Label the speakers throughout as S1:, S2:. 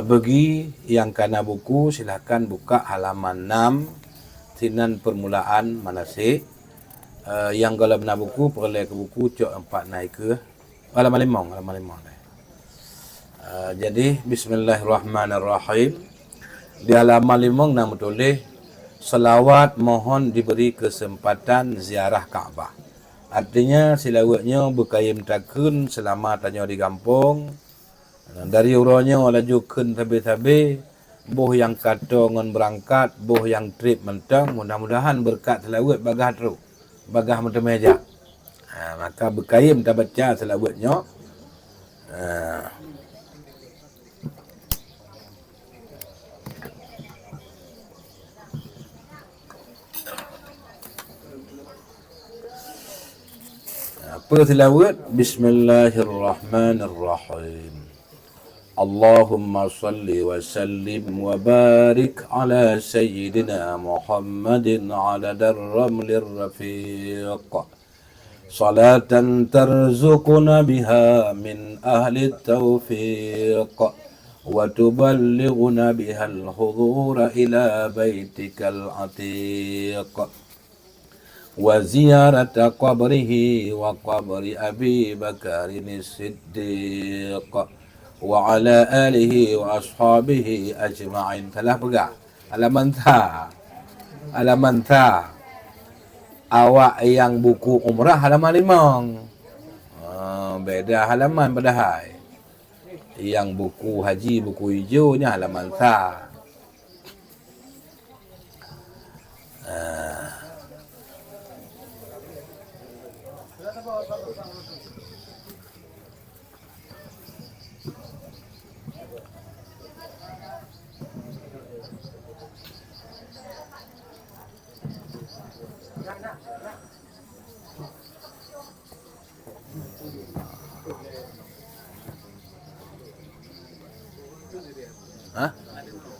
S1: Bagi yang kana buku silakan buka halaman 6 sinan permulaan manasik. Yang kalau benar buku peroleh ke buku cok 4 naik ke halaman 5 dah. Jadi bismillahirrahmanirrahim. Di halaman 5 nama tulis selawat mohon diberi kesempatan ziarah Kaabah. Artinya silawatnya berkayam takun selama tanya di kampung. Dari uranya laju kun tabe-tabe. Boh yang kata ngon berangkat, boh yang trip mentang, mudah-mudahan berkat selawat bagah teruk. Bagah macam meja. Maka berkayam tak baca selawatnya. Apa selawat? Bismillahirrahmanirrahim. Allahumma salli wa sallim wa barik ala sayyidina Muhammadin ala darramlir rafiq. Salatan tarzuquna biha min ahli taufiq. Wa tuballighuna biha al-hudura ila baitikal atiq. Wa ziyarata qabrihi wa qabri Abi Bakarin Siddiq wa ala alihi wa ashabihi ajma'in. Telah pegah halaman ta awak yang buku umrah halaman 5. Beda halaman padahal yang buku haji buku hijaunya halaman ta.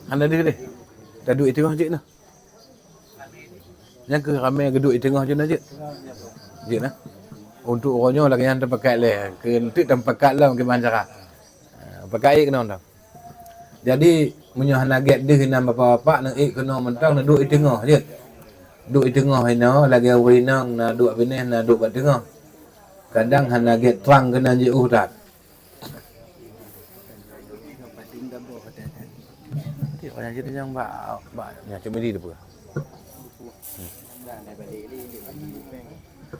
S1: Anda dia deh. Dah duduk di tengah je nah. Yang ke ramai duduk di tengah je nah je. Je nah. Untuk orangnya lagi yang terpakat leh. Ke untuk terpakat lah bagaimana cara. Pakai kena orang. Jadi punya naget dia kena bapak-bapak nak kena mentang nak duduk di tengah je. Duduk di tengah ini lagi orang nak duduk benih nak duduk di tengah. Kadang naget terang kena je tak. Orang jadi yang yang cuma di depan.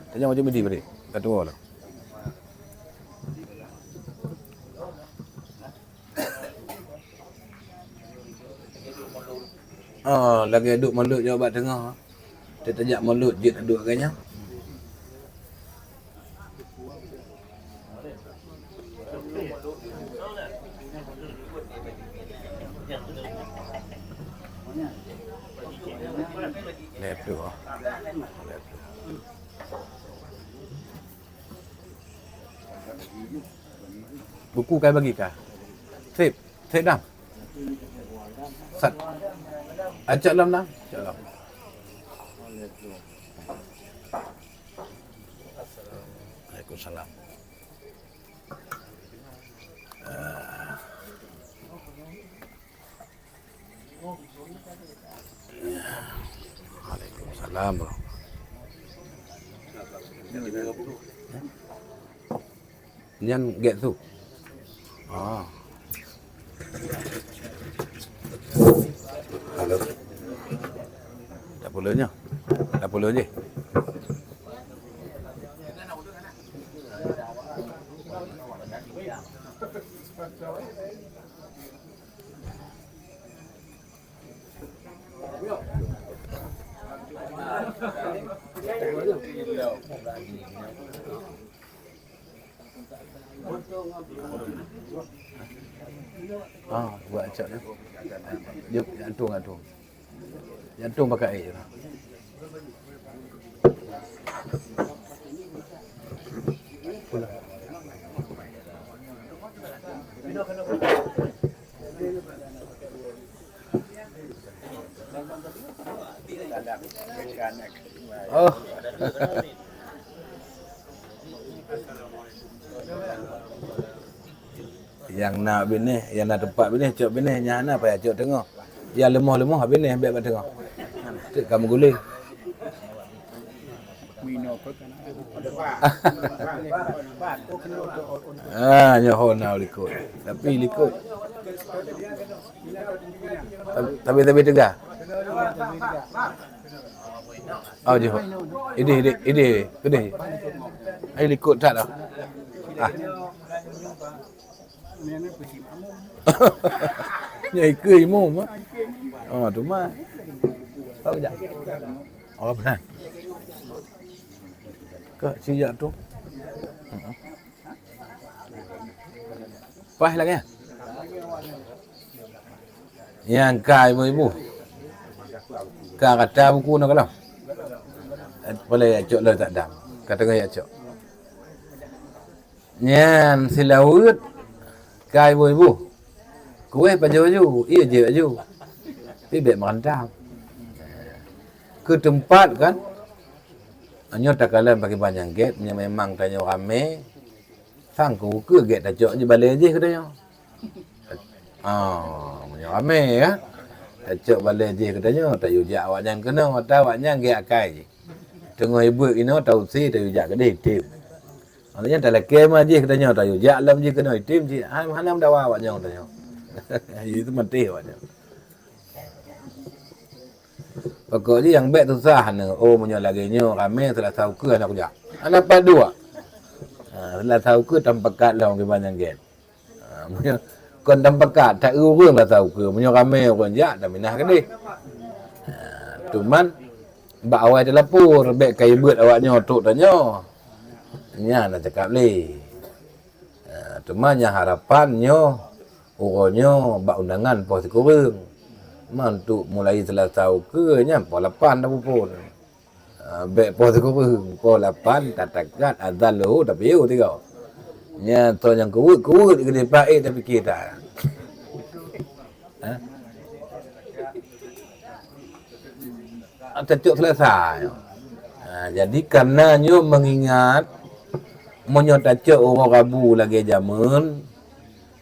S1: Tanya macam di balik. Kata orang. Lagi duduk mulut jawab tengah. Dia tajak mulut je nak duduk agaknya. Laptop. Buku kau bagi kah? Trip dah. Sat. Acak lam dah. Acak lam. Waalaikumsalam. Waalaikumsalam bro. Yang get tu. Halo. Tak pulangnya. Tak pulang je. Buat acak dia. Dia jantung. Jantung pakai air. Pulang. Oh. Yang nak benih, yang nak tempat benih, cok benih. Yang nak payah cok tengah. Yang lemah-lemah benih, ambil kat tengah. Tu kamu guling. Nyoho nak likut. Tapi likut. Tapi tegak. Oh je. Ini. Kedai. Ai likut tak dah. Nyai ke imam. Oh tu mah. Tahu tak? Oh benar. Ke sijak tu. Pas lagi ya. Yang kai ibu. Kata buku nak kalau. Boleh acok lah tak dam. Kata gaya acok. Nyan silawut kai ibu. Kuih baju. Iya je baju. Tibet merantau. Ke tempat kan. Hanya tak kalah bagi banyak get. Memang tanya ramai. Sangku ke get acok je balik je katanya. Banyak ramai kan. Acok balik je katanya. Tak yujak awak jangan kena. Tahu awak jangan get akai je. Tengah ibu ini tahu si tak yujak kedai hitim. Maksudnya tak lagi mah je katanya. Tak yujak lam je kena hitim je. Hanam dah awak jangan katanya. Itu mati awak jangan. Pokoknya yang baik tu sah ni. Oh punya laginya ramai telah tahu ke anak kujak. Anak dua. Telah tahu ke tanpa kat lah orang banyak gen. Punya kon tanpa kat tak urung lah tahu ke. Punya ramai orang jak dah minah ke ni. Cuman bak awal telapur baik kai beut awaknya tok tanya. Nya nak cakap le. Cuman yang harapannya orangnya bak undangan pos kurang. Mantuk mulai telah tahu ke nya pos 8 dah pun. Baik pos kurang pos 8 tatakat azal lo tapi yo tiga. Nya to yang kuut ke dia baik tapi kita. Cocok selesai. Jadi karenanya mengingat menyotacok orang Rabu lagi zaman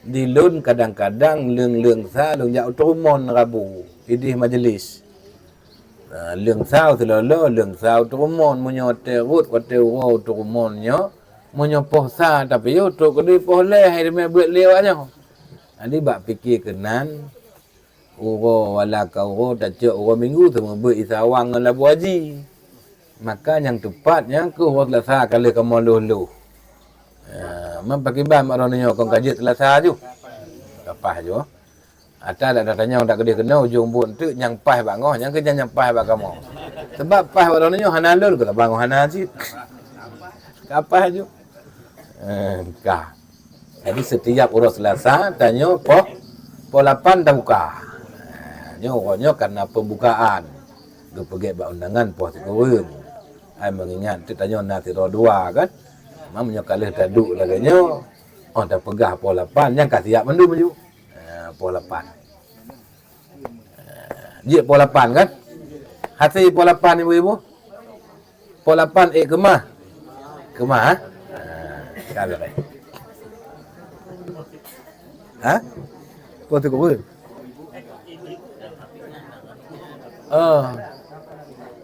S1: dilun kadang-kadang leung sa leung jauh turmon Rabu idih majlis. Leung sa selolo leung sa turmon menyoterut kata orang turmonnya menyopoh sa tapi yo tok kedi poh leh hai me buat lewatnya. Ani bak fikir kenan uro wala ka uro tacok uro minggu tu membuat isawang dengan labu haji. Maka yang tepatnya ke uro selasa kali kamu luluh. Pakai ban maknanya kau kaji selasa ju. Lepas ju. Atas ada tanya tak gede kena ujung bun tu yang pas bak ngoh, yang kerja yang pas bak kamu. Sebab pas maknanya hanalul ke tak bangun hanajit. Kapah ju. Kah. Jadi setiap urus selasa tanya po 8 dah buka. Nyo karena pembukaan. Dia pergi buat undangan pos kurang. Ai mengingat tu tanya nanti dua kan. Mamanya kalah taduk laganya. Oh dah pegah pos 8 yang kat siap mendu maju. Pos 8. Dia pos 8 kan? Hasil pos 8 ibu-ibu. Pos 8 kemah. Kemah ha? Kalau kan. Ha? Pos tu kurang.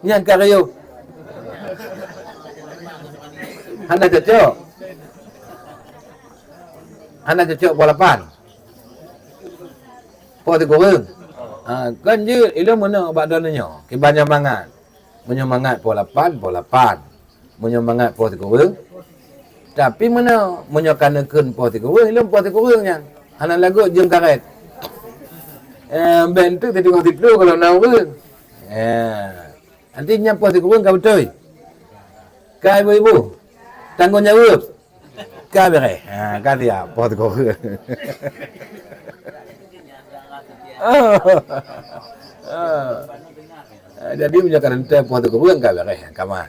S1: Yang karyo. Anda cocok. Anda cocok pos 8. Pos tu kurang. Kan je ilmu mana bak dananya. Kibanyak mangat. Menyemangat pos 8, pos 8. Menyemangat pos tu kurang. Tapi mana menyokanakan pos tu kurang, ilmu pos tu kurangnya. Anda lagu jeng karet. Ben tu tengok tidur kalau nak kurang. Nantinya pos tu kurang kau betul. Kau ibu-ibu tanggung jawab. Kau berai. Kau dia pos tu kurang. Jadi menyokanakan pos tu kurang kau berai. Kamah.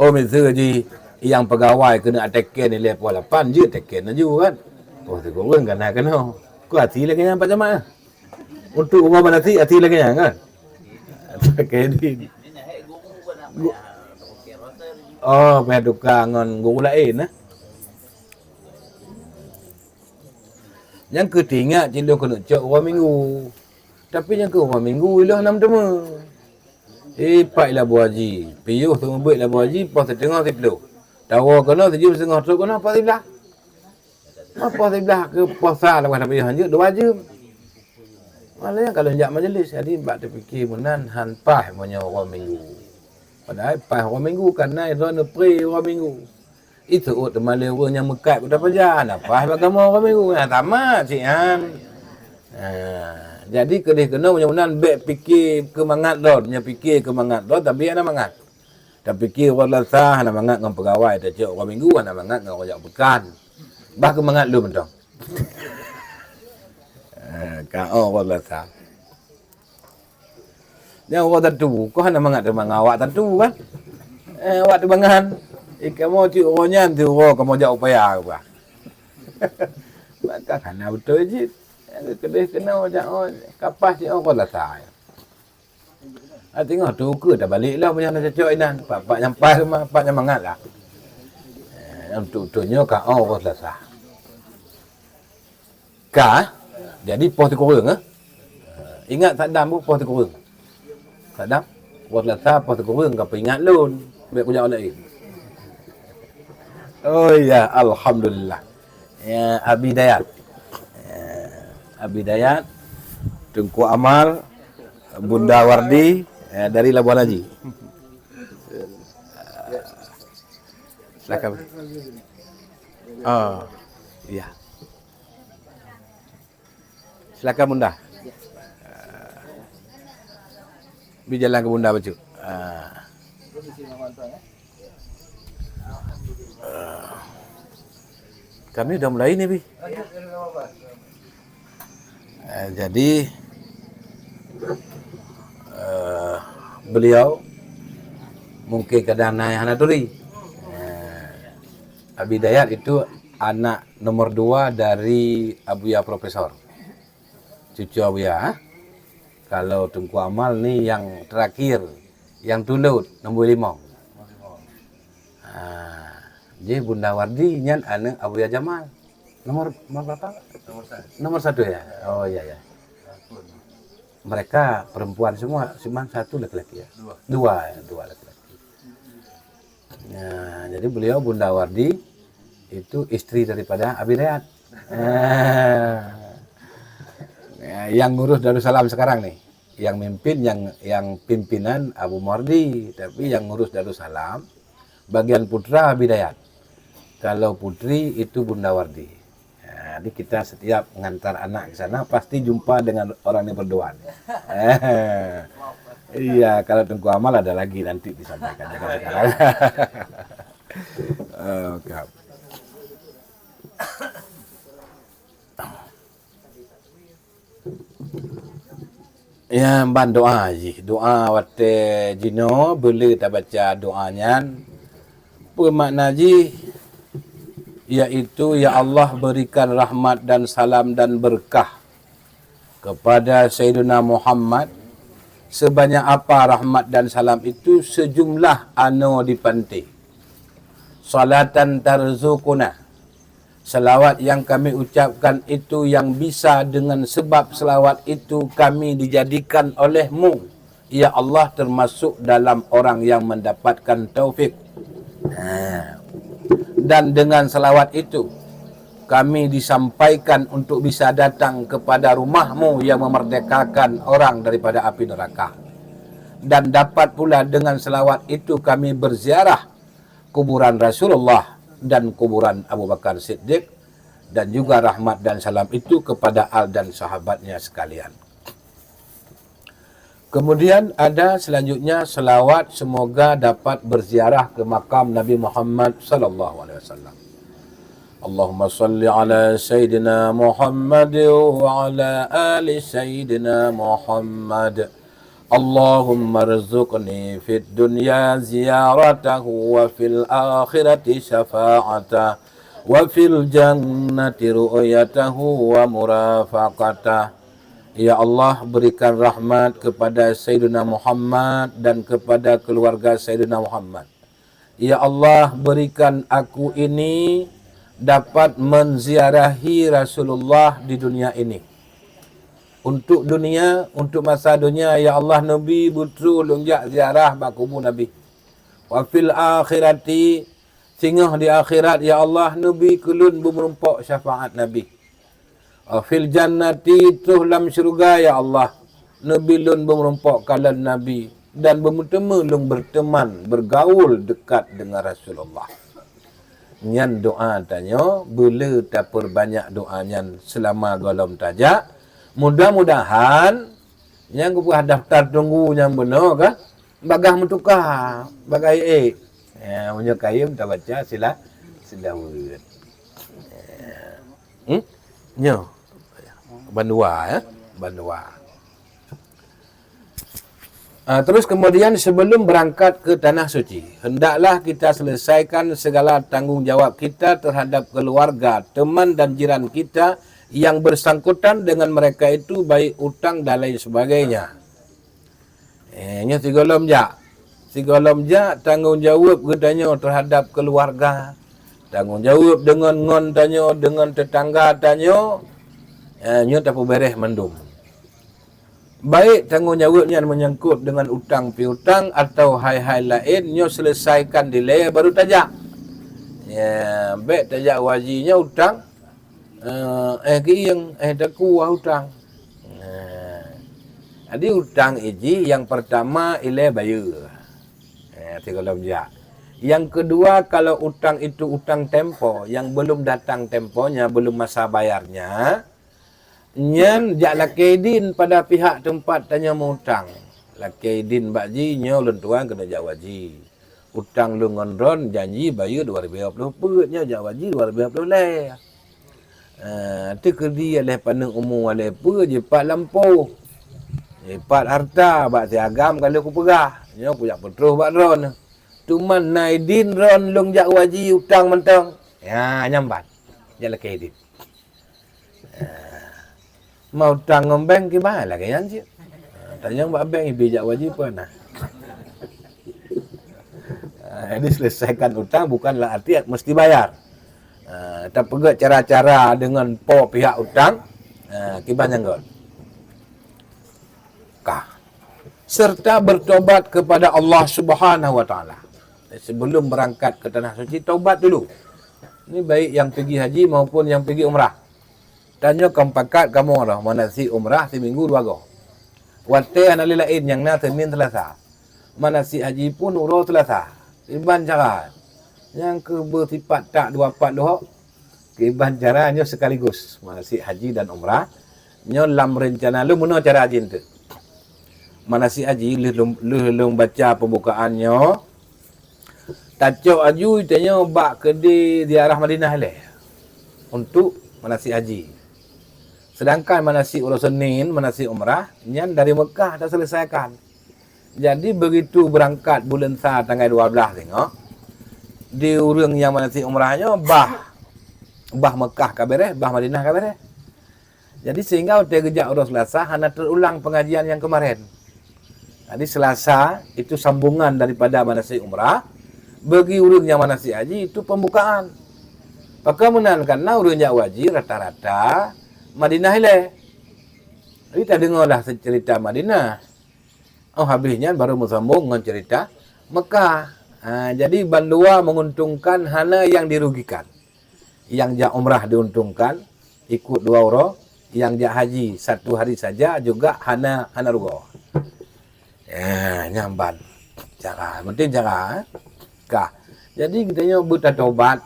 S1: Oh misalnya ji yang pegawai kena teken nilai pos 8 je teken aja kan. Pos tu kurang kena. Ku hati lagi yang macam mana? Untuk rumah nasi hati lagi yang kan? Kedi. Oh, pihak tukang ngon guru lain Yang ketingat cilo kena cak orang minggu. Tapi yang ke orang minggu ilah nam tema. Paklah Bu Haji. Piyuh tu ngebut lah Bu Haji, pas setengah tiplu. Tawa kena 7.5 truk kena pas sebelah. Apa sebelah ke puasa lah piyuh hanya 2 jam. Malahnya kalau jak majlis, jadi bak terfikir menan han pah punya orang minggu. Padahal pah orang minggu kan naik rana pre orang minggu. Itu temalai orang yang mekat pada pajan. Apa agama orang minggu? Tamat cik han. Jadi kena mudah-mudahan baik fikir kemangat dah, punya fikir kemangat dah tapi ana mangat. Tak fikir orang lasah ana mangat dengan pegawai tak cik orang minggu ana mangat dengan orang pekan. Bah kemangat lu mentong. Kau orang lasah. Yang orang tentu, kau ana mangat dengan awak tentu kan? Awak tu bangan. Kamu cik orangnya tu orang kamu jak upaya apa. Maka kana betul je. Kedai kena macam kapas je orang lasah. Tengok tu ke dah balik lah punya nak cocok inan. Pak nyampai rumah, pak nyamangat lah. Untuk-untuknya kau orang lasah. Jadi pos kurang ingat Saddam pun pos kurang. Saddam orang lasah pos kurang kau ingat lun. Baik punya orang lain. Oh ya, alhamdulillah. Ya, Abi Dayat. Abi Dayat, Tengku Amal, Bunda Wardi dari Labuan Haji. Silakan. Oh, iya. Silakan Bunda. Berjalan ke Bunda baju. Kami udah mulai nih, Bi. Jadi beliau mungkin kadang naik anak turi. Abi Dayat itu anak nomor 2 dari Abuya Profesor. Cucu Abuya. Kalau Tengku Amal ni yang terakhir, yang tulut nombor 5. Jadi Bunda Wardi nyan anak Abuya Jamal. Nomor berapa? Nomor 1 ya. Oh iya ya. Mereka perempuan semua, cuma 1 laki-laki ya. 2 laki-laki. Nah, jadi beliau Bunda Wardi itu istri daripada Abi Dayat. Yang ngurus Darussalam sekarang nih. Yang mimpin yang pimpinan Abu Mardi, tapi yang ngurus Darussalam bagian putra Abi Dayat. Kalau putri itu Bunda Wardi. Jadi kita setiap mengantar anak ke sana pasti jumpa dengan orang yang berdoa. Iya, kalau Tengku Amal ada lagi nanti disampaikan. Okay. Ya, ban doa je. Doa wate jino boleh tak baca doanya. Bermakna je iaitu ya Allah berikan rahmat dan salam dan berkah kepada Sayyidina Muhammad. Sebanyak apa rahmat dan salam itu sejumlah anu dipanti. Salatan tarzukuna. Selawat yang kami ucapkan itu yang bisa dengan sebab selawat itu kami dijadikan olehmu. Ya Allah termasuk dalam orang yang mendapatkan taufik. Dan dengan selawat itu kami disampaikan untuk bisa datang kepada rumahmu yang memerdekakan orang daripada api neraka. Dan dapat pula dengan selawat itu kami berziarah kuburan Rasulullah dan kuburan Abu Bakar Siddiq. Dan juga rahmat dan salam itu kepada al dan sahabatnya sekalian. Kemudian ada selanjutnya selawat semoga dapat berziarah ke makam Nabi Muhammad sallallahu alaihi wasallam. Allahumma salli ala Sayyidina Muhammad wa ala ali Sayyidina Muhammad. Allahumma rzuqni fid dunya ziyaratahu wa fil akhirati syafa'atah wa fil jannati ru'yatahu wa murafaqatah. Ya Allah berikan rahmat kepada Sayyidina Muhammad dan kepada keluarga Sayyidina Muhammad. Ya Allah berikan aku ini dapat menziarahi Rasulullah di dunia ini. Untuk dunia, untuk masa dunia, ya Allah Nabi betul lunjak ziarah bakubur Nabi. Wa fil akhirati, singah di akhirat, ya Allah Nabi kulun bermerumpak syafaat Nabi. Wa fil jannati, tuhlam syurga, ya Allah Nabi lun bermerumpak kalan Nabi. Dan bertemu lun berteman, bergaul dekat dengan Rasulullah. Nyan doa tanya, boleh tak perbanyak doa nyan selama golom tajak. Mudah-mudahan yang ku daftar tunggu yang benar kan, bagah mentukar, bagai punya kayum tak baca sila word. Nyo. Bandua Bandua. Terus kemudian sebelum berangkat ke Tanah Suci, hendaklah kita selesaikan segala tanggungjawab kita terhadap keluarga, teman dan jiran kita yang bersangkutan dengan mereka itu, baik utang dan lain sebagainya. Ini sigolom jak tanggungjawab katanya terhadap keluarga, tanggungjawab dengan ngon tanya, dengan tetangga tanya, nyo tak bereh mendum. Baik tanggungjawabnya menyangkut dengan utang piutang atau hal-hal lain, nyo selesaikan delay baru tajak. Ya, baik tajak wajinya utang, yang taku hutang. Jadi hutang iji yang pertama ile bayar. Tiga lemja. Yang kedua, kalau utang itu utang tempo yang belum datang temponya, belum masa bayarnya, nyan jak lakedin pada pihak tempat tanya mau hutang. Lakedin bakji nyo lentuan kena jak waji. Hutang lu ngondron janji bayar 2020 perutnya jak waji 2020 leh. Tu kerdi oleh pandang umum oleh apa je pat lampau. Pat harta bak siagam kalau aku pegah. Nyo punya petroh bak ron. Tuman naidin ron long jak waji hutang mentang. Ya nyambat. Jak lakedin. Mau hutang ngembang ke mana lah kan cik? Tanya mbak bank bijak wajib pun nah. Ini selesaikan hutang bukanlah arti mesti bayar. Tak pegat cara-cara dengan pihak hutang, kibannya enggak. Serta bertobat kepada Allah Subhanahu wa taala. Sebelum berangkat ke Tanah Suci, taubat dulu. Ini baik yang pergi haji maupun yang pergi umrah. Tanya kempakat kamu lah, mana si umrah si minggu 2 go. Wate anak lain yang na Senin Selasa. Mana si haji pun urus Selasa. Iban cara. Yang ke bersifat tak 24 doh. Iban caranya sekaligus. Mana si haji dan umrah. Nyo lam rencana lu mana cara haji tu. Mana si haji lu baca pembukaannya. Tacok aju tanya bak ke di arah Madinah leh. Untuk manasik haji. Sedangkan manasik urus Senin, manasik umrah, nyan dari Mekah dah selesaikan. Jadi begitu berangkat bulan Sa tanggal 12 tengok, di urang yang manasik umrahnya bah Mekah kabereh, bah Madinah kabereh. Jadi sehingga udah gejak urus Selasa hanya terulang pengajian yang kemarin. Jadi Selasa itu sambungan daripada manasik umrah, bagi urang yang manasik haji itu pembukaan. Maka menankanlah urang yang wajib rata-rata Madinah ile. Kita dengarlah cerita Madinah. Oh habisnya baru bersambung dengan cerita Mekah. Jadi bandua menguntungkan hana yang dirugikan. Yang jak umrah diuntungkan ikut 2 orang, yang jak haji 1 hari saja juga hana rugo. Ya, nyamban. Cara, penting cara. Jadi kita buta taubat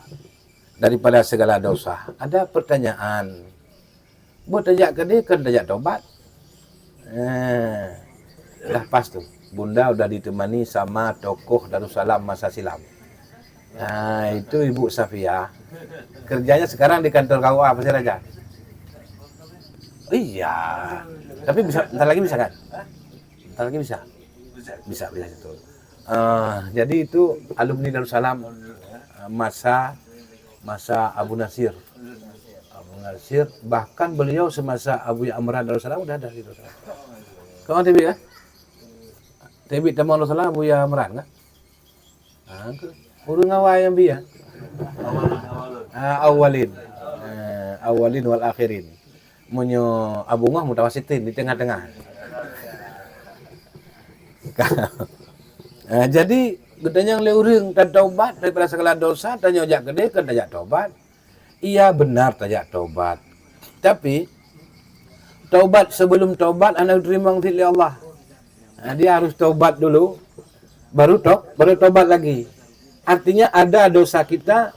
S1: daripada segala dosa. Ada pertanyaan. Buat tajak ke dia kan tajak taubat. Dah pas tu. Bunda udah ditemani sama tokoh Darussalam masa silam. Itu Ibu Safia. Kerjanya sekarang di kantor KUA Pasir Raja. Iya. Tapi bisa, bentar lagi bisa kan? Bentar lagi bisa. Bisa itu. Jadi itu alumni Darussalam masa Abu Nasir. Bahkan beliau semasa Abu Amran Darussalam udah ada di Darussalam. Kamu TV ya? TV teman Darussalam Abu Amran kan? Urung awal yang biar. Awalin. Awalin wal akhirin. Munyo abungah mutawasitin di tengah-tengah. Jadi gedanya oleh orang tak taubat daripada segala dosa, tanya jak gede kan tak taubat. Iya benar tak taubat. Tapi taubat sebelum taubat anak terima oleh Allah. Dia harus taubat dulu, baru taubat lagi. Artinya ada dosa kita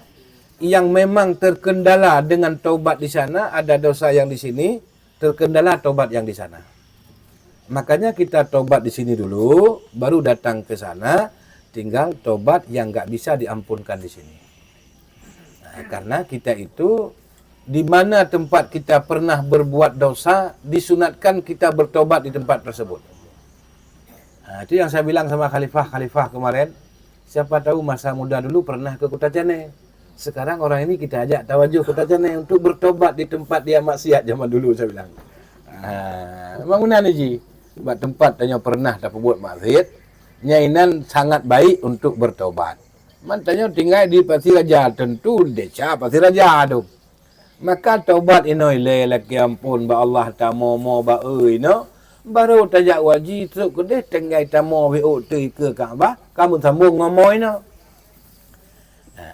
S1: yang memang terkendala dengan taubat di sana, ada dosa yang di sini terkendala taubat yang di sana. Makanya kita taubat di sini dulu, baru datang ke sana, tinggal taubat yang nggak bisa diampunkan di sini. Karena kita itu di mana tempat kita pernah berbuat dosa, disunatkan kita bertobat di tempat tersebut. Itu yang saya bilang sama khalifah kemarin. Siapa tahu masa muda dulu pernah ke Kota Jane. Sekarang orang ini kita ajak tawajuh Kota Jane untuk bertobat di tempat dia maksiat zaman dulu, saya bilang. Bangunan ni Ji. Buat tempat tanya pernah tak buat maksiat. Nyainan sangat baik untuk bertobat. Mantanya tinggal di Pasir Raja, tentu deca Pasir Raja tu. Maka taubat inoile laki ampun ba Allah tamo ba no. Baru tajak wajib tu kedeh tenggai tamo we ke Kaabah, kamu sambung ngomoi no.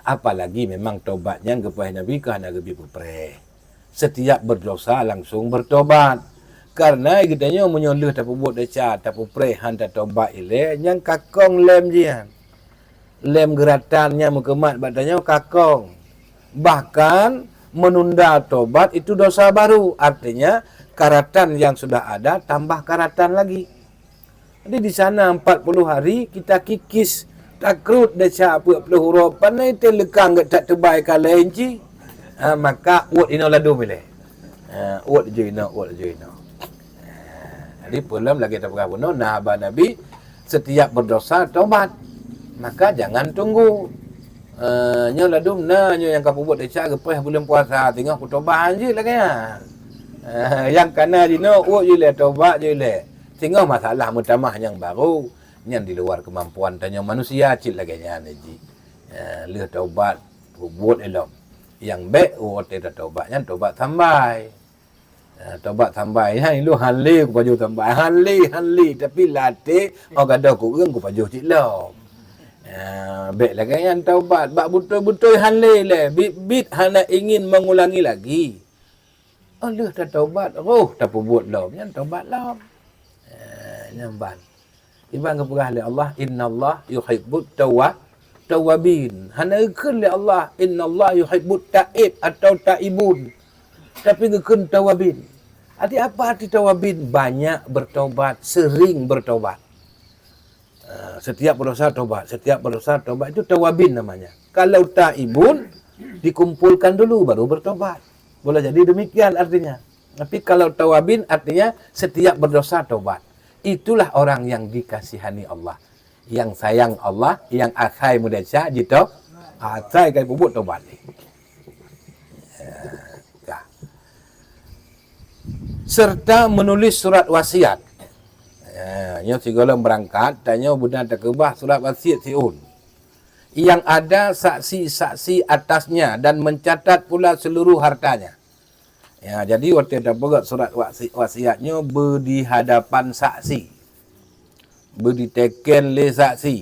S1: Apalagi memang taubatnya kepada Nabi kerana lebih berpereh. Setiap berdosa langsung bertobat. Karena kitanya menyoleh tak buat deca, tak berpereh hantar taubat ile, yang kakong lem jian. Lem geratannya mukemat batanya kakong. Bahkan menunda tobat itu dosa baru. Artinya karatan yang sudah ada tambah karatan lagi. Jadi di sana 40 hari kita kikis takrut deca apa huruf panai telekang tak terbaik kalenci. Maka uat ino ladu milih. Uat je ino. Jadi belum lagi tak berapa nahaba Nabi setiap berdosa tobat. Maka jangan tunggu. Nyo ladum nyo yang kapu buat deca gepeh bulan puasa tengah ku tobat je lah kaya. Yang kana dino uat je le tobat je le. Tengah masalah mutamah yang baru yang di luar kemampuan tanya manusia cil lagi nya ji. Le tobat buat elok. Yang baik uat tobatnya tobat sampai. Tobat sampai hai lu hanli ku paju sampai hanli tapi latih gada ku ung ku paju cik lom. Baik lagi yang taubat bak betul-betul hanli le bit hana ingin mengulangi lagi. Lu dah taubat tak buat lom yang taubat lom. Nyamban. Ibang keperah li Allah innallah yuhibbut tawabin. Hana ikun li Allah innallah yuhibbut taib atau taibun. Tapi ngekun tawabin. Arti apa arti tawabin? Banyak bertobat, sering bertobat. Setiap berdosa tobat. Setiap berdosa tobat itu tawabin namanya. Kalau taibun, dikumpulkan dulu baru bertobat. Boleh jadi demikian artinya. Tapi kalau tawabin artinya setiap berdosa tobat. Itulah orang yang dikasihani Allah. Yang sayang Allah, yang akhai mudaca, jito. Akhai kai bubut tobat ni. Serta menulis surat wasiat. Nyo sigolong berangkat, tanya budak terkebah surat wasiat siun. Yang ada saksi-saksi atasnya dan mencatat pula seluruh hartanya. Jadi waktu dia buat surat wasiatnya berdi hadapan saksi. Berditeken le saksi.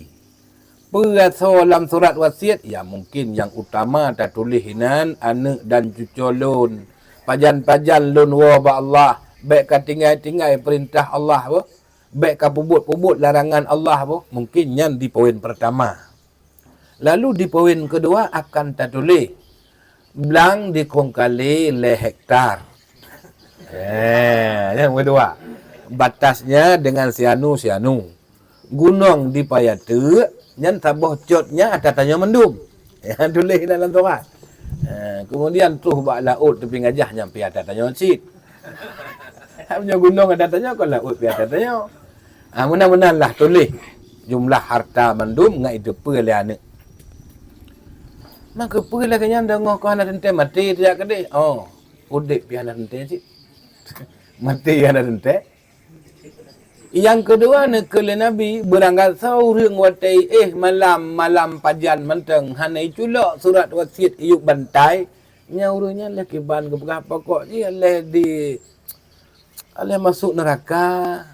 S1: Perasa dalam surat wasiat, mungkin yang utama tak tulis hinan anak dan cucu lun. Pajan-pajan lun wa ba Allah. Baik ka tinggal-tinggal perintah Allah apa? Baik ka pubut-pubut larangan Allah apa? Mungkin yang di poin pertama. Lalu di poin kedua akan tertulis belang dikongkali le hektar. Yang kedua. Batasnya dengan sianu. Gunung di payatu, yang tabah cotnya ada tanya mendung. Yang tulis dalam surat. Kemudian tuh bak laut tepi ngajah nyampe ada tanya cit. Punya gunung ada tanya kau laut pi ada tanya. Mudah-mudahan lah tulis jumlah harta mendum ngai depe le anak. Maka pergi lah kenyang dengar kau anak tente mati tidak kedai. Udik pi anak tente cik. Mati anak tente. Yang kedua nak kele Nabi berangkat tahu ring watai malam pajan menteng hanai culak surat wasiat iuk bantai nyaurunya leh kiban ke berapa kok dia leh masuk neraka,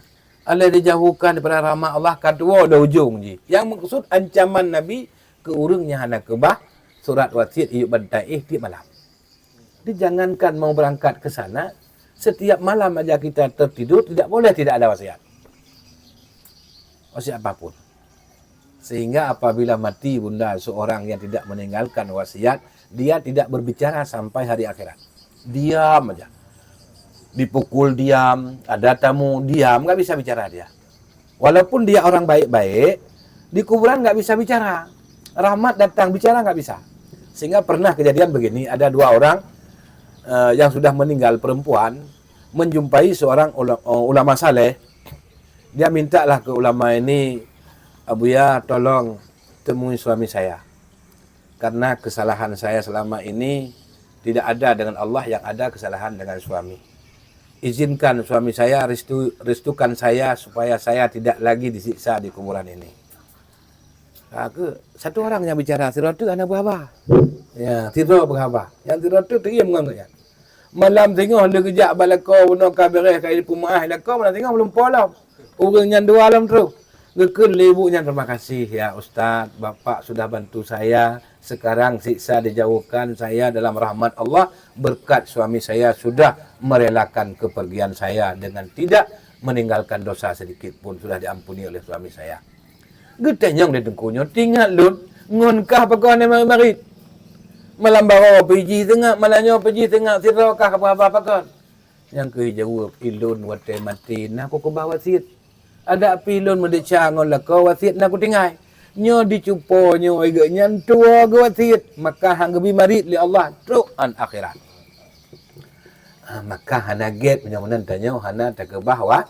S1: alih dijauhkan daripada rahmat Allah. Kedua dah ujung je. Yang maksud ancaman Nabi ke urangnya hana kebah surat wasiat iuk bantai tiap malam. Dijangankan mau berangkat ke sana, setiap malam aja kita tertidur tidak boleh tidak ada wasiat. Wasiat apapun. Sehingga apabila mati bunda seorang yang tidak meninggalkan wasiat, dia tidak berbicara sampai hari akhirat. Diam aja. Dipukul diam, ada tamu diam, nggak bisa bicara dia. Walaupun dia orang baik-baik, di kuburan nggak bisa bicara. Rahmat datang bicara nggak bisa. Sehingga pernah kejadian begini, ada dua orang yang sudah meninggal perempuan menjumpai seorang ulama saleh. Dia mintalah ke ulama ini, Abuya tolong temui suami saya. Karena kesalahan saya selama ini tidak ada dengan Allah, yang ada kesalahan dengan suami. Izinkan suami saya, restukan saya supaya saya tidak lagi disiksa di kuburan ini. Satu orang yang bicara, tidur tu anak berapa? Ya, tidur berapa? Yang tidur tu diam kan? Malam tengok dia kejap balakau bunuh kabireh kai pumah lakau malam tengok belum polam. Orang yang dua alam tu. Gekun ibunya, terima kasih ya Ustaz, Bapak sudah bantu saya. Sekarang siksa dijauhkan saya dalam rahmat Allah. Berkat suami saya sudah merelakan kepergian saya dengan tidak meninggalkan dosa sedikit pun, sudah diampuni oleh suami saya. Getanyong dia dengkunya, tinggal lun, ngonkah pakuan yang marit. Malam bawa pergi tengah, malamnya pergi tengah, sirakah apa-apa pakuan. Yang kejauh ilun wate mati, nak aku bawa sit. Ada pilon mendeca ngon kau wasit nak ku tinggai. Nyo dicupo nyo ega nyan tua go wasit. Maka hang gebi marit li Allah truk an akhirat. Maka hana get punya menan tanyo hana tak ke bahwa.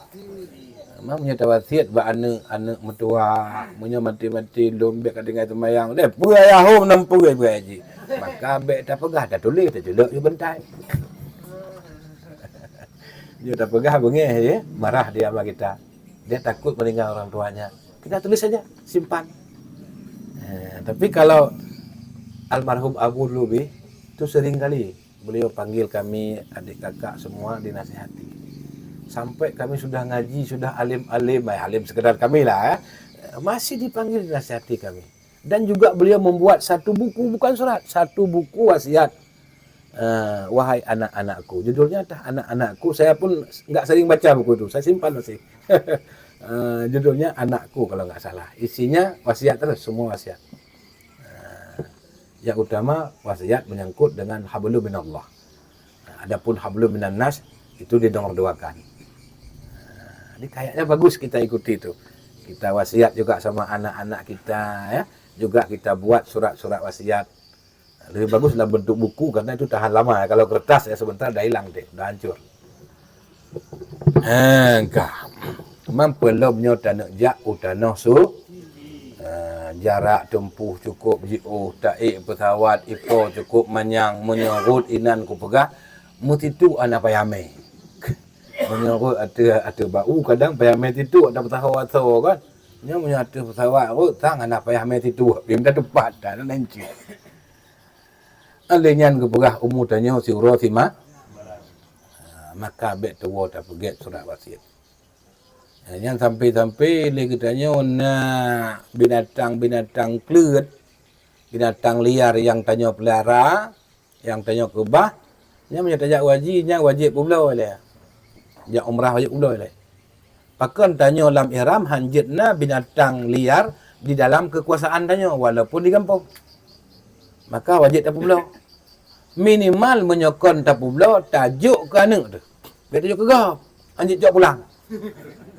S1: Punya tawasit ba ane metua punya mati-mati lombe ka tinggai semayang. Deh puai ahom nampu puai haji. Maka be tak pegah dah tulis tak jelek di bentai. Dia tak pegah bengeh je, marah dia sama kita. Dia takut meninggal orang tuanya. Kita tulis saja, simpan. Tapi kalau almarhum Abu Lubi, itu sering kali beliau panggil kami, adik kakak semua dinasihati. Sampai kami sudah ngaji, sudah alim-alim, alim sekedar kami lah. Masih dipanggil dinasihati kami. Dan juga beliau membuat satu buku, bukan surat, satu buku wasiat. Wahai anak-anakku. Judulnya anak-anakku. Saya pun nggak sering baca buku itu. Saya simpan masih. Judulnya Anakku kalau nggak salah. Isinya wasiat terus, semua wasiat. Yang utama wasiat menyangkut dengan hablum minallah. Adapun hablum minan nas itu dinomor-duakan. Ini kayaknya bagus kita ikuti itu. Kita wasiat juga sama anak-anak kita ya. Juga kita buat surat-surat wasiat. Lebih bagus dalam bentuk buku karena itu tahan lama. Kalau kertas ya sebentar dah hilang deh, dah hancur. Mampelomnya tanah jak utanah su. Jarak tempuh cukup jiu taik pesawat ipo cukup manyang menyorot inan ku pegah mutitu anak payame. Menyorot ada bau kadang payame itu ada pesawat so kan. Nya menyatu pesawat rot tang anak payame itu bim dah tepat dah nanti. Alenyan ke pegah umur tanya si uro si maka bet tua tak pergi surat wasiat. Yang sampai-sampai dia katanya nak binatang-binatang kelut, binatang liar yang tanya pelihara, yang tanya kebah, nya menyatakan wajib pulau le. Jak umrah wajib pulau le. Pakan tanya dalam ihram hanjitna binatang liar di dalam kekuasaan tanya walaupun di kampung. Maka wajib tapu belah. Minimal menyokon tapu belah tajuk ke anak tu. Dia tajuk ke gap. Anjit jauh pulang.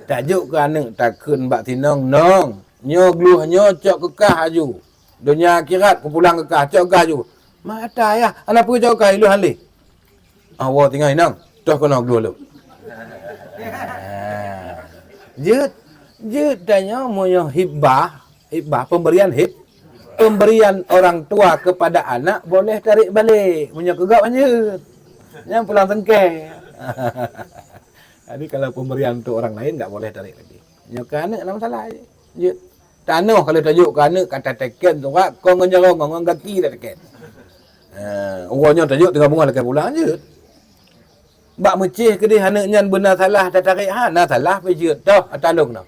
S1: Tajuk ke anak takun bak tinong nong. Nyo gluh nyo cok kekah aju. Dunia akhirat ku pulang kekah cok kekah aju. Mata ya, anak pergi cok kekah ilu halih. Awak tinggal inang. Tuh kena gluh lu. Jut tanya moyo hibah pemberian pemberian orang tua kepada anak boleh tarik balik. Punya kegap aja. Yang pulang tengkeh. Jadi kalau pemberian untuk orang lain tak boleh tarik lagi. Nyok anak nak masalah je. Je. Tanah kalau tajuk ke anak kata teken tu kau ngejarong ngong kaki dah teken. Orangnya tajuk tengah bunga lekas pulang je. Bak mecih ke dia anaknya benar salah tak tarik hana salah pe je dah atalung dah.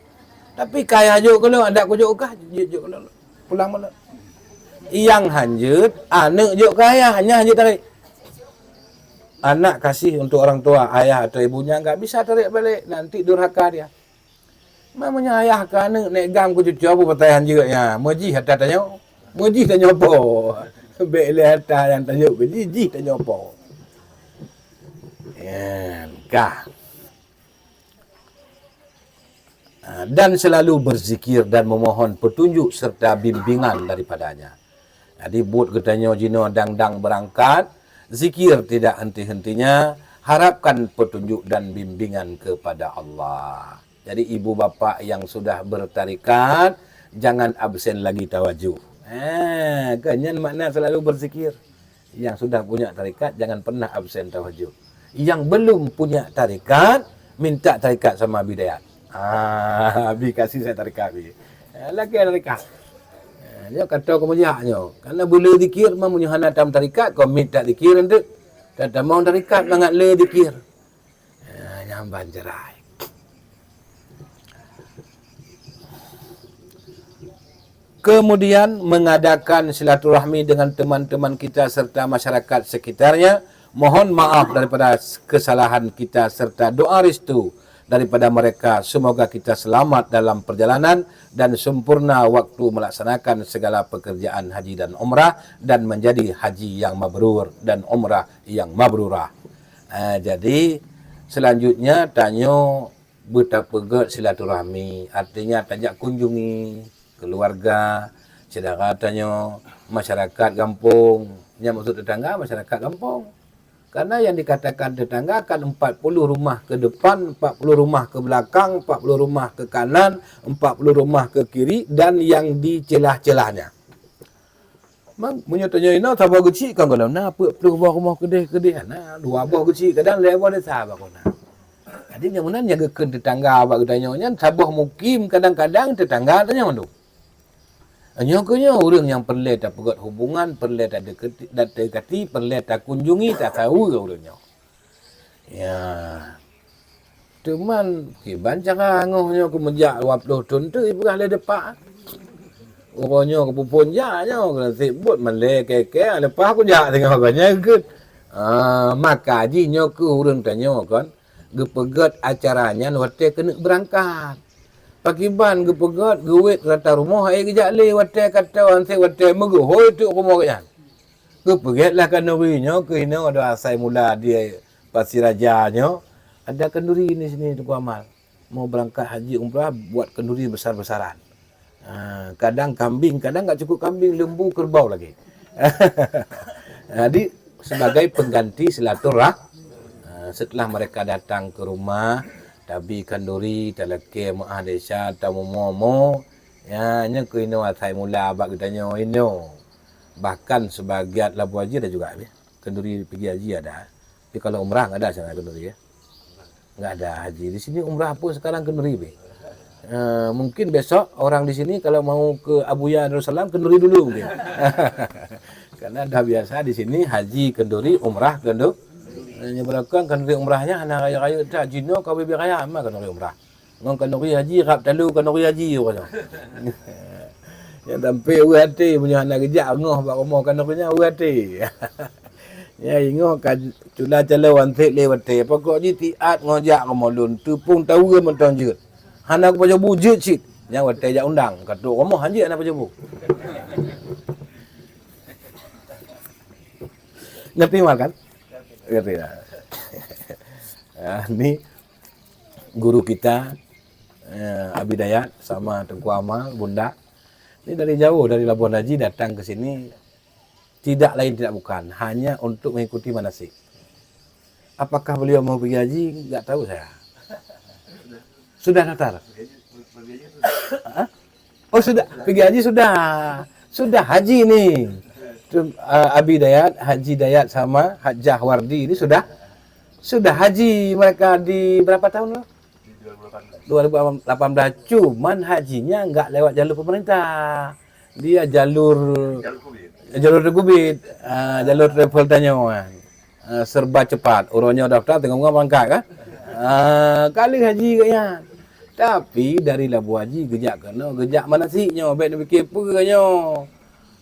S1: Tapi kaya juk kalau ada ku juk kah juk pulang mana. Yang hanjut anak juk kaya hanya hanjut tarik. Anak kasih untuk orang tua, ayah atau ibunya enggak bisa tarik balik, nanti durhaka dia. Mamanya ayah ke anak naik gam ku cucu apa patahan juga ya. Moji hatta tanya. Moji tanya apa? Bele hatta yang tanya ke jiji tanya apa? Ya, kah. Dan selalu berzikir dan memohon petunjuk serta bimbingan daripadanya. Jadi buat katanya jino dang-dang berangkat, zikir tidak henti-hentinya, harapkan petunjuk dan bimbingan kepada Allah. Jadi ibu bapa yang sudah bertarikat, jangan absen lagi tawajuh. Kanyan makna selalu berzikir. Yang sudah punya tarikat, jangan pernah absen tawajuh. Yang belum punya tarikat, minta tarikat sama Bidayat. Abi kasih saya tarikat Abi. Lagi tarikat. Dia kata kamu jahatnya. Karena bila zikir, mamunya hana tam tarikat, kau minta zikir nanti. Kata mau tarikat, bangat le zikir. Nyamban jerai. Kemudian mengadakan silaturahmi dengan teman-teman kita serta masyarakat sekitarnya. Mohon maaf daripada kesalahan kita serta doa restu daripada mereka. Semoga kita selamat dalam perjalanan dan sempurna waktu melaksanakan segala pekerjaan haji dan umrah dan menjadi haji yang mabrur dan umrah yang mabrurah. Jadi selanjutnya tanya betapa ged silaturahmi, artinya tajak kunjungi keluarga, saudara tanya masyarakat kampung. Yang maksud tetangga masyarakat kampung. Karena yang dikatakan tetangga kan 40 rumah ke depan, 40 rumah ke belakang, 40 rumah ke kanan, 40 rumah ke kiri dan yang di celah-celahnya. Mang menyatanya ina tabah kecil kan kalau na apa perlu rumah kedai-kedai nah dua buah kecil kadang lebar dia sabah kona. Jadi yang mana jaga ke tetangga abak katanya nya sabah mukim kadang-kadang tetangga tanya mandu. Nyoknya orang yang perlu tak pegat hubungan, perlu tak dekati, perlu tak kunjungi, tak tahu ke orangnya. Ya. Cuman kiban cara ngohnya ke mejak 20 tahun tu ibu le depak. Orangnya ke pupun janya kena sibut male keke lepas aku jak tengah banyak ke. Maka jinya ke orang tanya kan, gepegat acaranya wate kena berangkat. Pakiban gepegat gewit rata rumah ai kejak le wate kata orang se wate megohoi tu rumah kan. Gepegatlah kanurinya ke ina ada asai mula dia pasir rajanya. Ada kenduri ni sini tu amal. Mau berangkat haji umrah buat kenduri besar-besaran. Kadang kambing, kadang tak cukup kambing, lembu, kerbau lagi. Jadi sebagai pengganti silaturahmi setelah mereka datang ke rumah tabi kenduri talake maah desa tamu momo ya nya ke ino atai mula abak katanya ino bahkan sebagian labu haji ada juga ya. Kenduri pergi haji ada. Tapi kalau umrah enggak ada sana kenduri ya. Enggak ada haji. Di sini umrah pun sekarang kenduri be. Mungkin besok orang di sini kalau mau ke Abuya Darussalam kenduri dulu mungkin. Karena dah biasa di sini haji kenduri, umrah kenduri. Nyebrakan kenduri umrahnya anak raya-raya tak jino kau bibi raya mah kenduri umrah. Ngong kenduri haji rap talu kenduri haji orang. Yang sampai UHT punya anak kejak ngoh bak rumah kendurinya UHT. Ya ingoh kan cula cala wantik lewat te pokok ji tiat ngojak kemolun tupung tahu ke mentong jeut. Hana aku baca bujut cik. Yang wate jak undang katuk rumah haji anak baca bu. Ngerti mal kan? Ngerti lah. Ini guru kita Abi Dayat sama Tengku Amal Bunda. Ini dari jauh dari Labuan Haji datang ke sini tidak lain tidak bukan hanya untuk mengikuti manasik. Apakah beliau mau pergi haji? Enggak tahu saya. Sudah daftar? Oh sudah pergi haji sudah haji nih. Abi Dayat, Haji Dayat sama Hajjah Wardi ini sudah Sudah haji mereka di berapa tahun loh? 2018. Cuman hajinya nggak lewat jalur pemerintah. Dia jalur Gubit, jalur travel tanya kan. Serba cepat. Orangnya daftar tengok berangkat kan. Kali haji kayaknya. Tapi dari Labu Haji gejak kena, gejak mana sih nyo, baik nak fikir apa kanyo.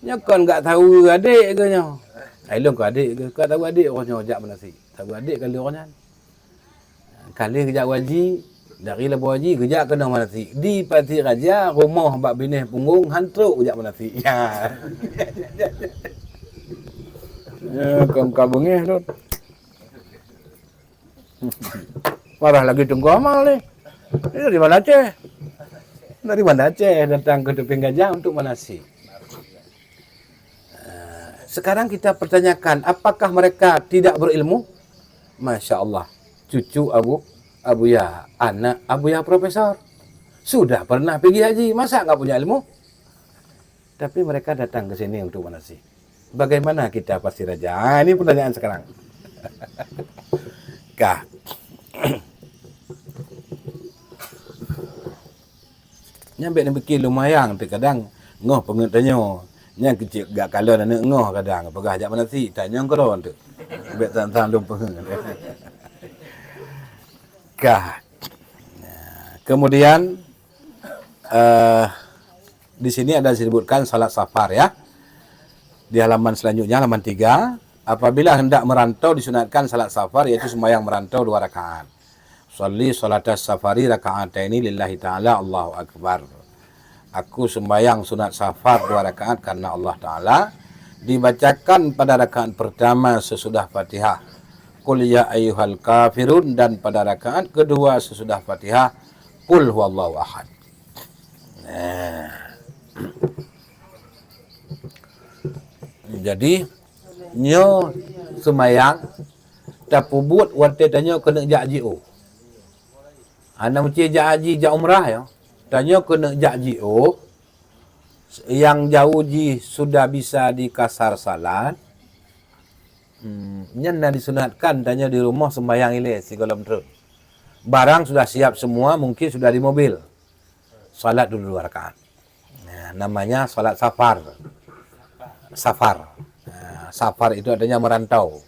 S1: Nyo kan enggak tahu adik ke nyo. Ailong ke adik ke, kau tahu adik orangnya gejak mana sih. Tahu adik kali orangnya. Kali gejak haji dari Labu Haji gejak kena mana sih. Di Pati Raja rumah bak bineh punggung hantruk gejak mana sih. Ya, kau bengih tu. Parah lagi tunggu amal ni. Ini dari mana Aceh? Dari mana Aceh datang ke Teping Gajah untuk manasik. Sekarang kita pertanyakan, apakah mereka tidak berilmu? Masya Allah, cucu Abu Ya, anak Abu Ya profesor. Sudah pernah pergi haji, masa nggak punya ilmu? Tapi mereka datang ke sini untuk manasik. Bagaimana kita pasti raja? Ini pertanyaan sekarang. Kah? Nyampe nak fikir lumayan terkadang ngoh pengertiannya. Yang kecil gak kalau nak ngoh kadang pegah ajak mana si tanya kau tu. Bet tantang lupa. Kah. Kemudian di sini ada disebutkan salat safar ya. Di halaman selanjutnya halaman 3, apabila hendak merantau disunatkan salat safar yaitu sembahyang merantau 2 rakaat. Shalli salatas safari raka'ataini lillahi ta'ala Allahu akbar. Aku sembahyang sunat safar 2 rakaat karena Allah Ta'ala. Dibacakan pada rakaat pertama sesudah Fatihah Qul ya ayyuhal kafirun, dan pada rakaat kedua sesudah Fatihah Qul huwallahu ahad. Jadi nyo sembahyang tapi buat wate tanya kena JO. Anda mesti haji, umrah ya. Tanya kena JO. Yang jauh ji sudah bisa dikasar salat. Yang disunatkan tanya di rumah sembahyang ile si kolam terus. Barang sudah siap semua, mungkin sudah di mobil. Salat dulu 2 rakaat. Namanya salat safar. Safar itu artinya merantau,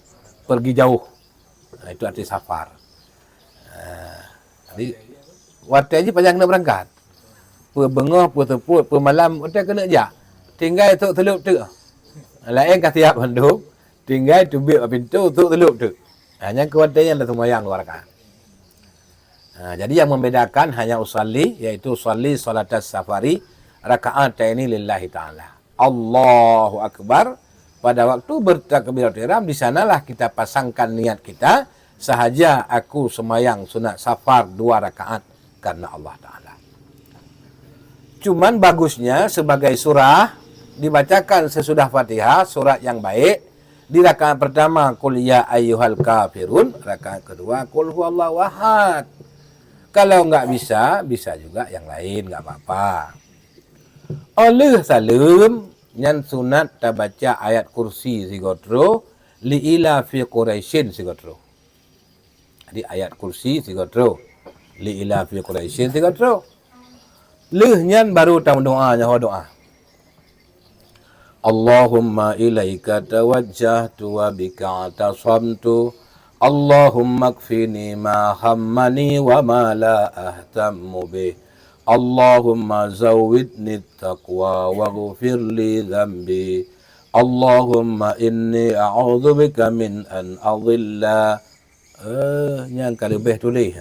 S1: pergi jauh. Itu arti safar. Jadi waktu aja panjang kena berangkat. Bengah, teput, malam, waktu kena jak. Tinggal tu telup tu. Lain kat tiap handuk, tinggal tu biar pintu tu telup tu. Hanya kuatnya ada sembahyang 2 rakaat. Jadi yang membedakan hanya usalli, yaitu usalli salatas safari raka'ataini lillahi ta'ala. Allahu akbar. Pada waktu bertakbiratul ihram, di sanalah kita pasangkan niat kita. Sahaja aku sembahyang sunat safar 2 rakaat karena Allah Ta'ala. Cuman bagusnya sebagai surah dibacakan sesudah Fatihah, surat yang baik. Di rakaat pertama Qul ya ayyuhal kafirun, rakaat kedua Qul huwallahu ahad. Kalau enggak bisa, bisa juga yang lain, enggak apa-apa. Oleh salam nyan sunat tabaca ayat kursi sigotro li ila fi quraisyin sigotro. Di ayat kursi sigotro li ila fi quraisyin sigotro. Leh nyan baru tahu doa nya doa. Allahumma ilaika tawajjahtu wa bika atasamtu. Allahumma kfini ma hammani wa ma la ahtammu bih. Allahumma zawidni taqwa wa ghufirli dhambi. Allahumma inni a'udzubika min an adhilla. Yang kalau lebih tulis.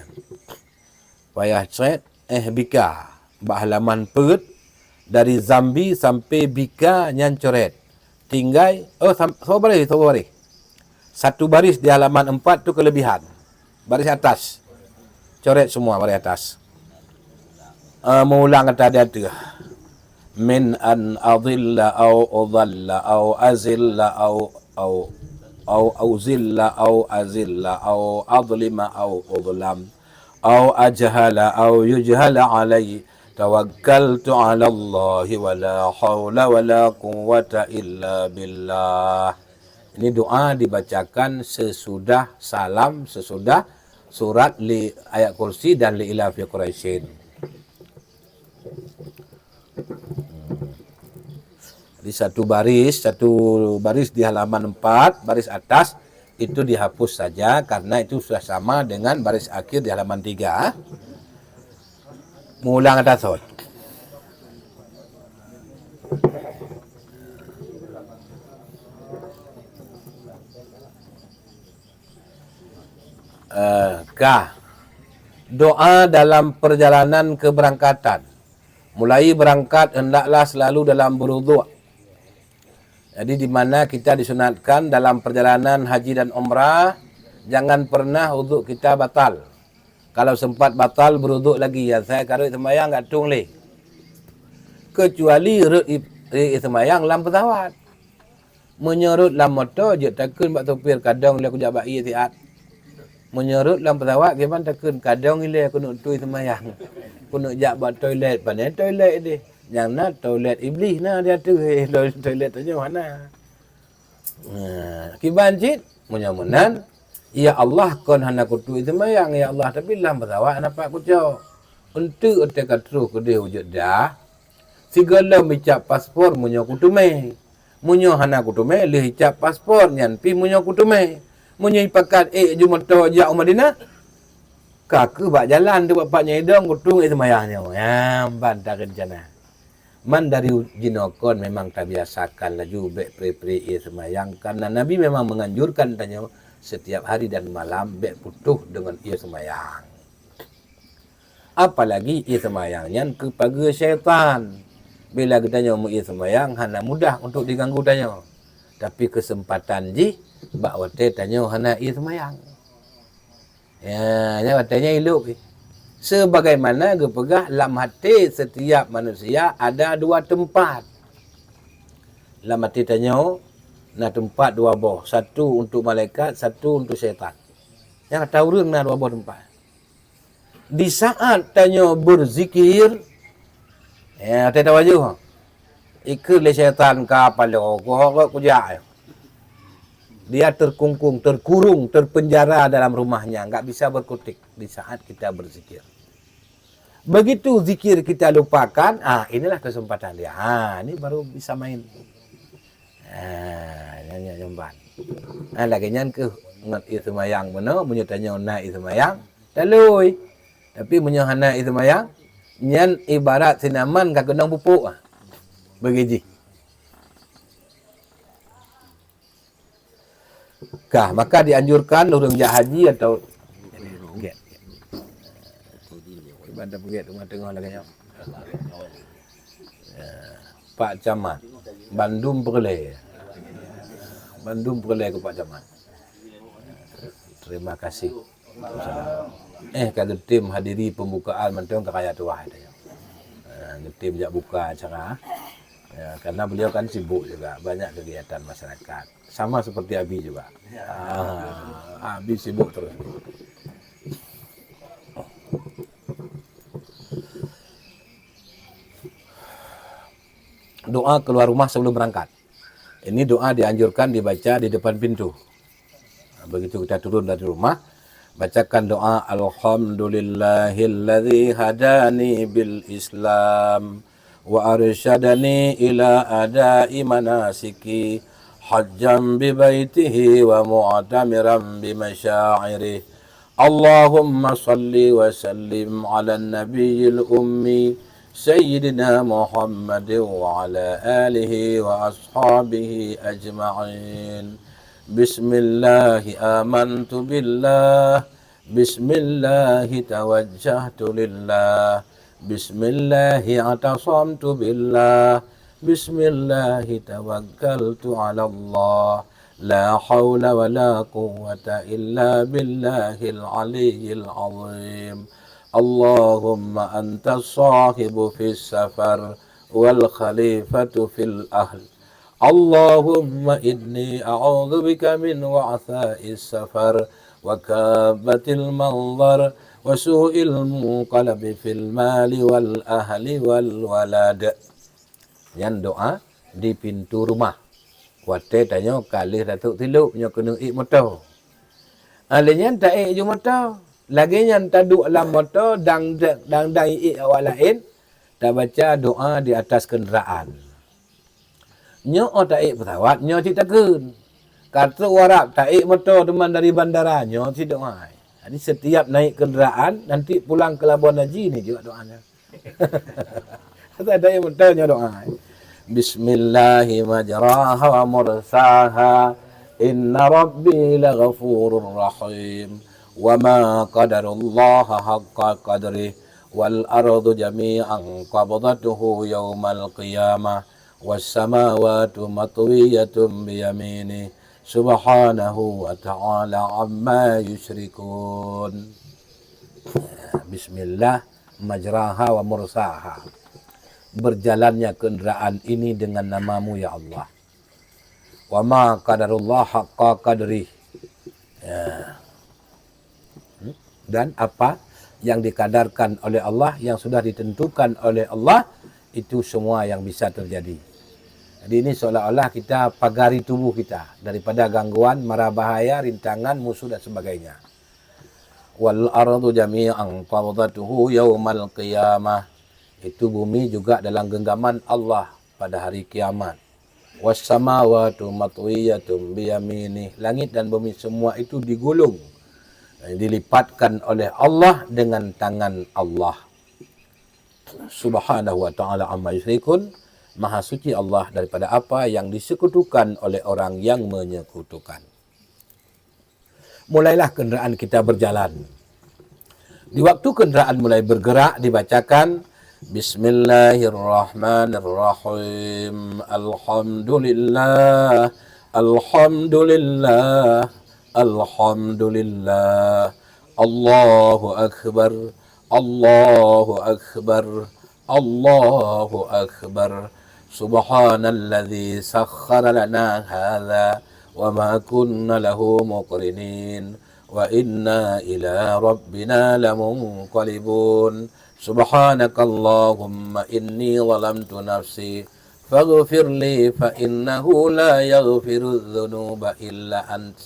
S1: Payah cret bika. Halaman perut dari Zambi sampai Bika nyan coret. Tinggal baris. Satu baris di halaman 4 tu kelebihan. Baris atas. Coret semua baris atas. Mengulang kata dia tu. Min an adhilla au udhalla au azilla au zilla au azilla au adlima au udlam au ajhala au yujhala alai. Tawakkaltu ala Allah wa la hawla wa la quwwata illa billah. Ini doa dibacakan sesudah salam, sesudah surat li ayat kursi dan li ila fi Quraisyin. Di satu baris di halaman 4, baris atas itu dihapus saja karena itu sudah sama dengan baris akhir di halaman 3. Mengulang atas sol. Doa dalam perjalanan keberangkatan. Mulai berangkat hendaklah selalu dalam berwuduk. Jadi di mana kita disunatkan dalam perjalanan haji dan umrah, jangan pernah wuduk kita batal. Kalau sempat batal berwuduk lagi, ya saya kalau sembahyang enggak tung leh. Kecuali sembahyang dalam pesawat. Menyerut dalam motor je takun bak sopir kadang le aku jak bak ia siat. Menyerut dalam pesawat gimana takun kadang ile aku nak tui sembahyang. Aku nak jak bak toilet, pandai toilet dia. Yang nak toilet iblis nah dia tu toilet tanya mana. Kiban cit munyamunan ya Allah kon hana kutu sembahyang ya Allah tapi dalam pesawat nampak kucau. Untuk otak terus ke dia wujud dah. Segala micap paspor munyo kutume. Munyo hana kutume leh hicap paspor nyan pi munyo kutume. Munyo ipakat jumato jak Madinah. Kaku bak jalan tu bapak nyedong kutung sembahyangnya. Ya bantah rencana. Man dari jinokon memang tak biasakan laju bek pri-pri sembahyang karena Nabi memang menganjurkan tanya setiap hari dan malam bek putuh dengan ia sembahyang. Apalagi ia sembahyangnya kepada syaitan. Bila kita mau ia sembahyang hana mudah untuk diganggu tanya. Tapi kesempatan ji bak wate tanya hana ia sembahyang. Ya, nya watanya elok. Sebagaimana gepegah dalam hati setiap manusia ada dua tempat. Dalam hati tanya, na tempat dua boh. Satu untuk malaikat, satu untuk syaitan. Yang tahu reng na dua boh tempat. Di saat tanya berzikir, ya, tak tahu aja. Ikut le syaitan kapal ko kujak. Dia terkungkung, terkurung, terpenjara dalam rumahnya. Enggak bisa berkutik di saat kita berzikir. Begitu zikir kita lupakan, inilah kesempatan dia. Ini baru bisa main. Nyanyi nyamban. Lagi nyan ke ngat ismayang mana, munyo tanya na ismayang, talui. Tapi munyo hana ismayang, nyan ibarat sinaman ka gunung pupuk. Begiji. Maka dianjurkan orang jak haji atau Bandar Bukit rumah tengah lagi ya. Pak Camat Bandung Perleh. Bandung Perleh ke Pak Camat. Terima kasih. Kalau tim hadiri pembukaan mentong ke kaya tuah itu. Tim jak buka acara. Karena beliau kan sibuk juga, banyak kegiatan masyarakat. Sama seperti Abi juga. Abi sibuk terus. Doa keluar rumah sebelum berangkat. Ini doa dianjurkan dibaca di depan pintu. Begitu kita turun dari rumah, bacakan doa Alhamdulillahilladzi hadani bil Islam wa arsyadani ila adai manasiki hajjam bi baitihi wa mu'tamiran bi masyairih. Allahumma salli wa sallim ala nabiyil ummi سيدنا محمد وعلى آله وأصحابه أجمعين بسم الله آمنت بالله بسم الله توجهت لله بسم الله اعتصمت بالله بسم الله توكلت على الله لا حول ولا قوة إلا بالله العلي العظيم اللهم أنت الصاحب في السفر والخليفة في الأهل اللهم إني أعوذ بك من وعثاء السفر وكابة المنظر وسوء المنقلب في المال والأهل والولد. Yang doa di pintu rumah. Kuatir tanya kalih Datuk Tiluk nyo kena ik motor. Alenya tak ik je motor. Lagi yang tak duduk dalam motor dang ik awak lain tak baca doa di atas kenderaan. Nyo tak ik pesawat nyo cik takun. Kata warap tak ik motor teman dari bandara nyo cik doa. Jadi setiap naik kenderaan nanti pulang ke Labuan Haji ni juga doanya. Tak ik motor nyo doa. Bismillahirrahmanirrahim wa mursaha inna rabbi laghafurur rahim wa ma qadarullaha haqqa qadrih wal ardu jami'an qabdatuhu yawmal qiyamah was samawati matwiyatun biyaminih subhanahu wa ta'ala amma yusyrikun. Bismillah majraha wa mursaha. Berjalannya kenderaan ini dengan namamu ya Allah. Wa ma qadarullah haqqa qadrih. Dan apa yang dikadarkan oleh Allah, yang sudah ditentukan oleh Allah, itu semua yang bisa terjadi. Jadi ini seolah-olah kita pagari tubuh kita daripada gangguan, mara bahaya, rintangan, musuh dan sebagainya. Wal ardu jami'an qabdatuhu yaumal qiyamah. Itu bumi juga dalam genggaman Allah pada hari kiamat. Was samawati matwiyatun biyaminih. Langit dan bumi semua itu digulung, dilipatkan oleh Allah dengan tangan Allah. Subhanahu wa ta'ala amma yusyrikun. Maha suci Allah daripada apa yang disekutukan oleh orang yang menyekutukan. Mulailah kenderaan kita berjalan. Di waktu kenderaan mulai bergerak dibacakan Bismillahirrahmanirrahim. Alhamdulillah. Alhamdulillah. Alhamdulillah. Allahu akbar. Allahu akbar. Allahu akbar. Subhanalladzi sakhkhara lana hadza wa ma kunna lahu muqrinin wa inna ila rabbina lamunqalibun. Subhanakallahumma inni zalamtu nafsi faghfir li fa innahu la yaghfiru dhunuba illa ant.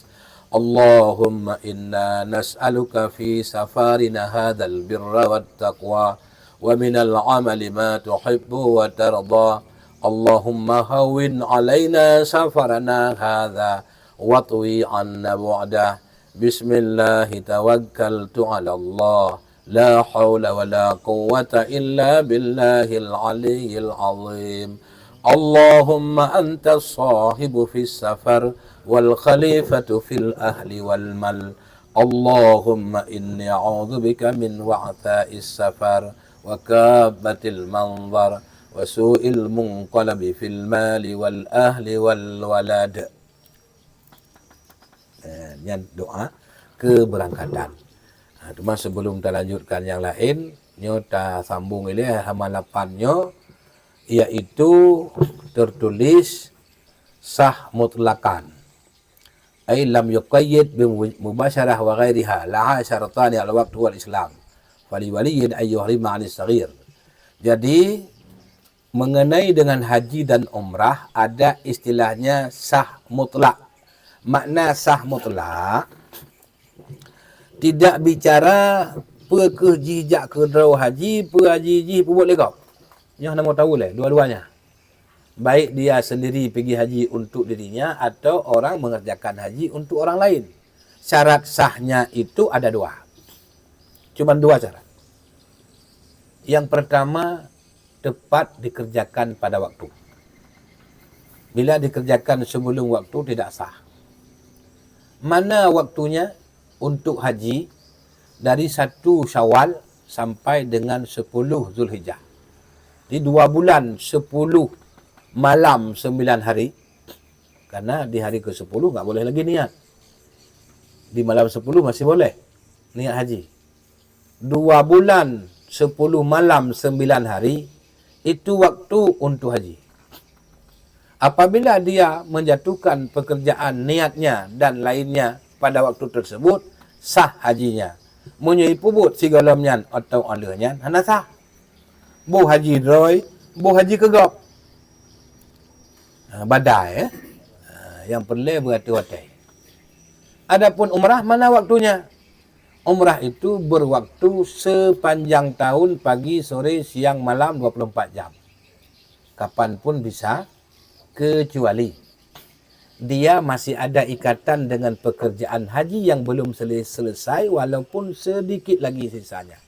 S1: Allahumma inna nas'aluka fi safarina hadzal birra wat taqwa wa minal amali ma tuhibbu wa tarda. Allahumma hawwin alaina safarana hadza wa twi 'anna bu'dah. Bismillah tawakkaltu 'ala Allah. La hawla wa la quwwata illa billahil aliyyil azim. Allahumma anta sahibu fis safar wal khalifatu fil ahli wal mal. Allahumma inni a'udzu bika min wa'tha'is safar wa kabatil manzar wa su'il munqalabi fil mali wal ahli wal walad. Ini doa keberangkatan. Cuma sebelum kita lanjutkan yang lain, nyo ta sambung ini halaman 8-nyo, iaitu tertulis sah mutlakan. Ai lam yuqayyid bi mubasyarah wa ghairiha, laha syaratani al-waqt wal Islam. Fali waliyyin ay yuhrima 'anis saghir. Jadi mengenai dengan haji dan umrah ada istilahnya sah mutlak. Makna sah mutlak tidak bicara pekejijak kedraw haji, haji pun boleh kau. Yang nak tahu lah dua-duanya. Baik dia sendiri pergi haji untuk dirinya atau orang mengerjakan haji untuk orang lain. Syarat sahnya itu ada dua. Cuma dua syarat. Yang pertama, tepat dikerjakan pada waktu. Bila dikerjakan sebelum waktu tidak sah. Mana waktunya? Untuk haji dari 1 Syawal sampai dengan 10 Zulhijjah. Di 2 bulan 10 malam 9 hari. Karena di hari ke-10 enggak boleh lagi niat. Di malam 10 masih boleh niat haji. 2 bulan 10 malam 9 hari itu waktu untuk haji. Apabila dia menjatuhkan pekerjaan niatnya dan lainnya pada waktu tersebut, sah hajinya. Munyai pubut sigalamnyan atau alahnya, hana sah. Bu haji droy, bu haji kegop. Badai Yang perlu berarti hotel. Adapun umrah mana waktunya? Umrah itu berwaktu sepanjang tahun, pagi, sore, siang, malam 24 jam. Kapanpun bisa, kecuali dia masih ada ikatan dengan pekerjaan haji yang belum selesai walaupun sedikit lagi sisanya.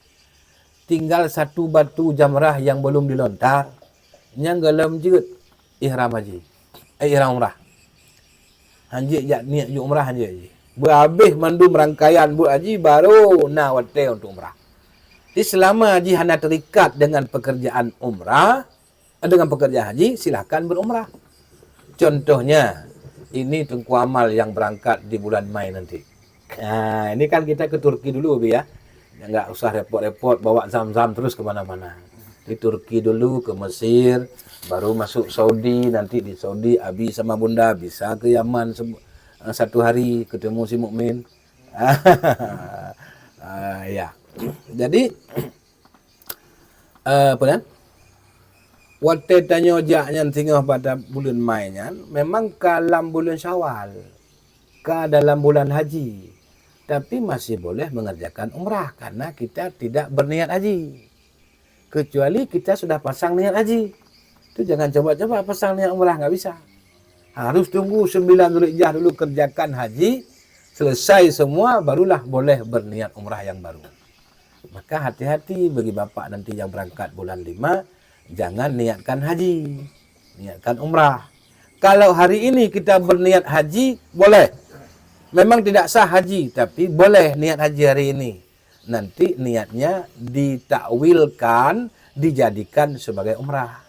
S1: Tinggal satu batu jamrah yang belum dilontar, yang dalam jeut ihram haji. Ihram umrah. Hanjik jak niat ju umrah hanjik haji. Berhabis mandum rangkaian buat haji baru nak hotel untuk umrah. Jadi selama haji hanya terikat dengan pekerjaan umrah, dengan pekerjaan haji, silakan berumrah. Contohnya, ini Tengku Amal yang berangkat di bulan Mei nanti. Ini kan kita ke Turki dulu, Bi, ya. Nggak usah repot-repot bawa zam-zam terus kemana-mana. Di Turki dulu, ke Mesir, baru masuk Saudi. Nanti di Saudi, Abi sama Bunda bisa ke Yaman satu hari ketemu si mukmin. Ya. Jadi, apa kan? Waktu tanya jaknya tinggal pada bulan Mei nya, memang kalam bulan Syawal, ke dalam bulan haji, tapi masih boleh mengerjakan umrah karena kita tidak berniat haji, kecuali kita sudah pasang niat haji. Itu jangan coba-coba pasang niat umrah, nggak bisa. Harus tunggu 9 Dzulhijjah dulu kerjakan haji, selesai semua barulah boleh berniat umrah yang baru. Maka hati-hati bagi bapak nanti yang berangkat bulan 5. Jangan niatkan haji, niatkan umrah. Kalau hari ini kita berniat haji, boleh. Memang tidak sah haji, tapi boleh niat haji hari ini. Nanti niatnya ditakwilkan, dijadikan sebagai umrah.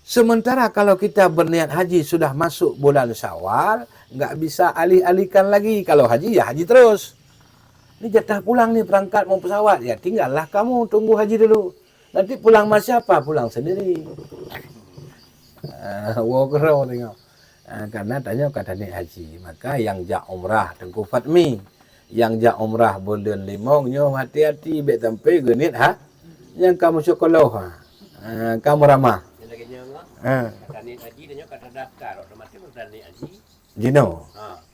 S1: Sementara kalau kita berniat haji sudah masuk bulan Syawal, nggak bisa alih-alihkan lagi. Kalau haji, ya haji terus. Ini jatah pulang nih, berangkat mau pesawat. Ya tinggallah kamu, tunggu haji dulu. Nanti pulang sama siapa? Pulang sendiri. Wokro tengok. Karena tanya kata ni haji. Maka yang jak umrah Tengku Fatmi. Yang jak umrah bulan 5. Nyo hati-hati. Baik sampai genit ha. Yang kamu sekolah. Kamu ramah.
S2: Kata ni haji dan kata daftar. Otomatis kata ni haji.
S1: Jino.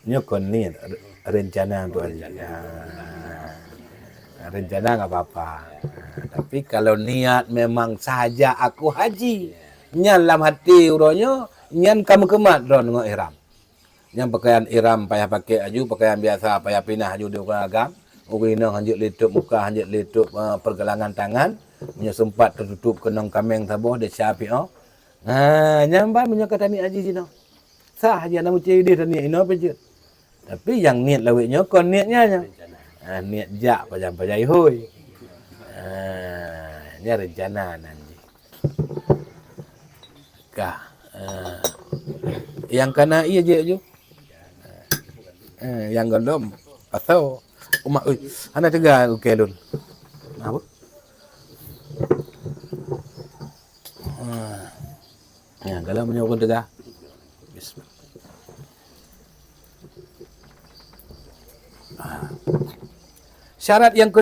S1: Nyo kon ni rencana untuk haji. Rencana nggak apa-apa. Tapi kalau niat memang saja aku haji, nyan dalam hati uronyo, nyan kamu kemat ron dengan ihram. Yang pakaian ihram payah pakai aju, pakaian biasa payah pinah aju di ukang agam. Urino hanjuk litup muka, hanjuk litup pergelangan tangan, punya sempat tertutup kenong kameng taboh de siapi oh. Nyamba punya kata ni haji sino. Sah haji namu ciri dia ni ino pejut. Tapi yang niat lawiknya kon niatnya nya. Niat jak pajai hoi. Ini rencana nanti. Yang kena iya je. Yang gondom atau umak ana tega ukelun. Apa? Ya, kalau menyokong tega. Bismillah. Syarat yang